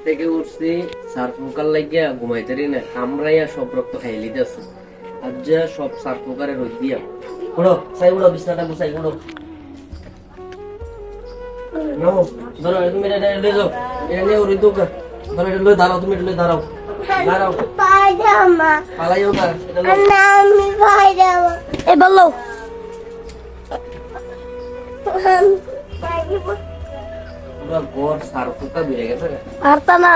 থেকে উঠছি সার্ফ মুকার লাগিয়া ঘুমাইতেরি না কামড়াইয়া সব রক্ত খাই লিতেছে আর যা সব সার্ফ মুকারে রোদ দিয়া উড়ো সাই উড়ো বিছনাটা গুছাই উড়ো নাও ধরো তুমি এটা লয়ে যাও এটা নিয়ে উড়ি দোকা ধরো এটা লয়ে দাঁড়াও তুমি এটা লয়ে দাঁড়াও দাঁড়াও পায়জামা পালাইও না এটা না আমি পায়জামা এ বলো পুরো ঘর সার্ফ মুকা ভিজে গেছে পারতা না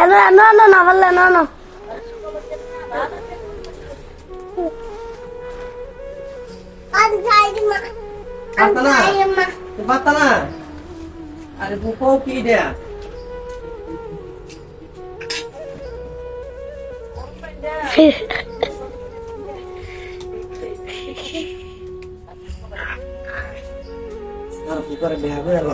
এনো এনো এনো না বললে না না আর যাইমা পাতা না আরে বুকও কি দেয়া সার্ফ মুকারে বেয়া হয়ে গেল